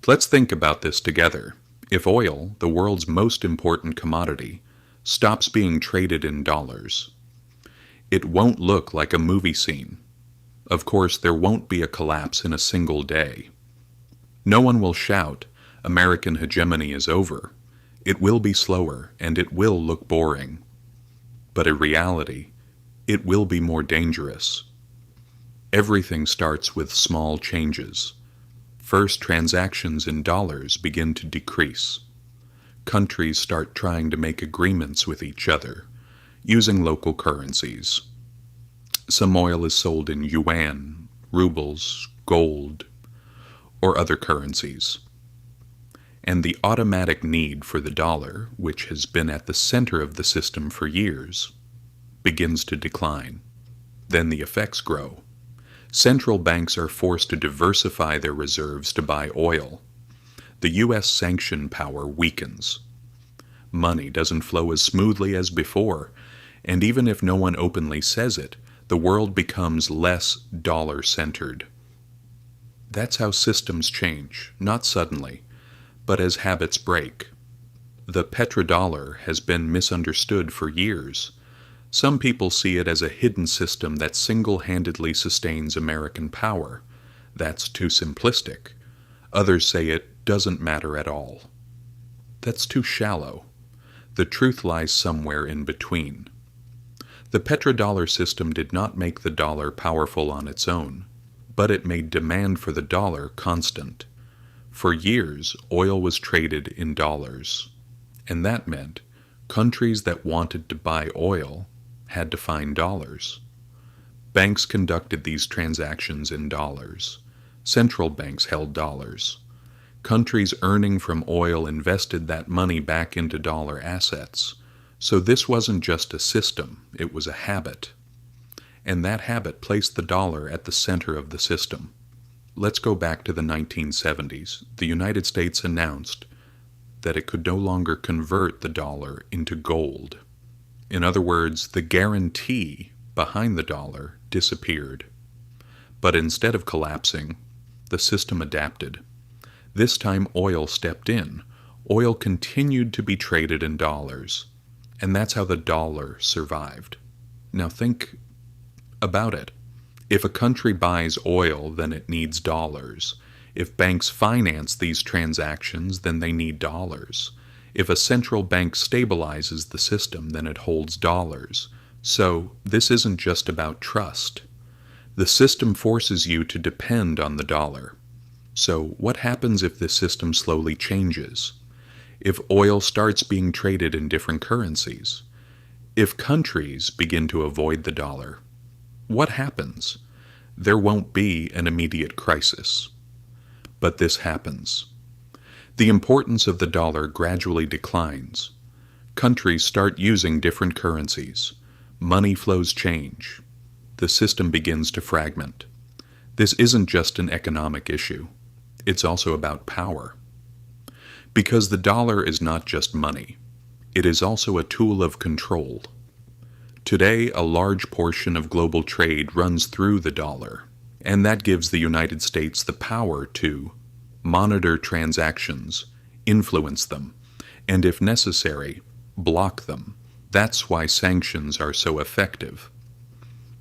Let's think about this together. If oil, the world's most important commodity, stops being traded in dollars, it won't look like a movie scene. Of course, there won't be a collapse in a single day. No one will shout, "American hegemony is over." It will be slower, and it will look boring. But in reality, it will be more dangerous. Everything starts with small changes. First, transactions in dollars begin to decrease. Countries start trying to make agreements with each other, using local currencies. Some oil is sold in yuan, rubles, gold, or other currencies. And the automatic need for the dollar, which has been at the center of the system for years, begins to decline. Then the effects grow. Central banks are forced to diversify their reserves to buy oil. The U.S. sanction power weakens. Money doesn't flow as smoothly as before, and even if no one openly says it, the world becomes less dollar-centered. That's how systems change, not suddenly, but as habits break. The petrodollar has been misunderstood for years. Some people see it as a hidden system that single-handedly sustains American power. That's too simplistic. Others say it doesn't matter at all. That's too shallow. The truth lies somewhere in between. The petrodollar system did not make the dollar powerful on its own, but it made demand for the dollar constant. For years, oil was traded in dollars, and that meant countries that wanted to buy oil had to find dollars. Banks conducted these transactions in dollars. Central banks held dollars. Countries earning from oil invested that money back into dollar assets. So this wasn't just a system, it was a habit. And that habit placed the dollar at the center of the system. Let's go back to the 1970s. The United States announced that it could no longer convert the dollar into gold. In other words, the guarantee behind the dollar disappeared. But instead of collapsing, the system adapted. This time oil stepped in. Oil continued to be traded in dollars. And that's how the dollar survived. Now think about it. If a country buys oil, then it needs dollars. If banks finance these transactions, then they need dollars. If a central bank stabilizes the system, then it holds dollars. So this isn't just about trust. The system forces you to depend on the dollar. So what happens if this system slowly changes? If oil starts being traded in different currencies? If countries begin to avoid the dollar? What happens? There won't be an immediate crisis. But this happens. The importance of the dollar gradually declines. Countries start using different currencies. Money flows change. The system begins to fragment. This isn't just an economic issue. It's also about power. Because the dollar is not just money. It is also a tool of control. Today, a large portion of global trade runs through the dollar, and that gives the United States the power to monitor transactions, influence them, and if necessary, block them. That's why sanctions are so effective.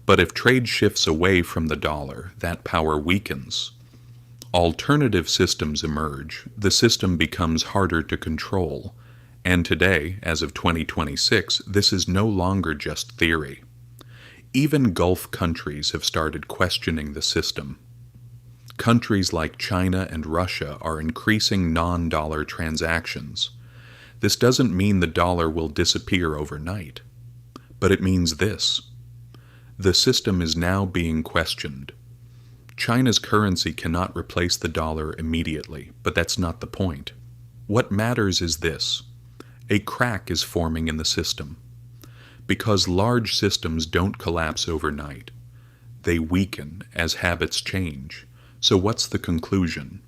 But if trade shifts away from the dollar, that power weakens. Alternative systems emerge. The system becomes harder to control. And today, as of 2026, this is no longer just theory. Even Gulf countries have started questioning the system. Countries like China and Russia are increasing non-dollar transactions. This doesn't mean the dollar will disappear overnight, but it means this. The system is now being questioned. China's currency cannot replace the dollar immediately, but that's not the point. What matters is this. A crack is forming in the system. Because large systems don't collapse overnight. They weaken as habits change. So what's the conclusion?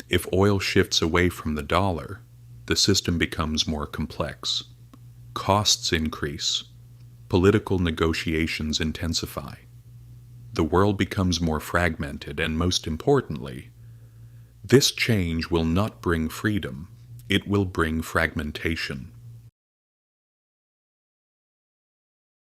If oil shifts away from the dollar, the system becomes more complex. Costs increase. Political negotiations intensify. The world becomes more fragmented, and most importantly, This change will not bring freedom, it will bring fragmentation.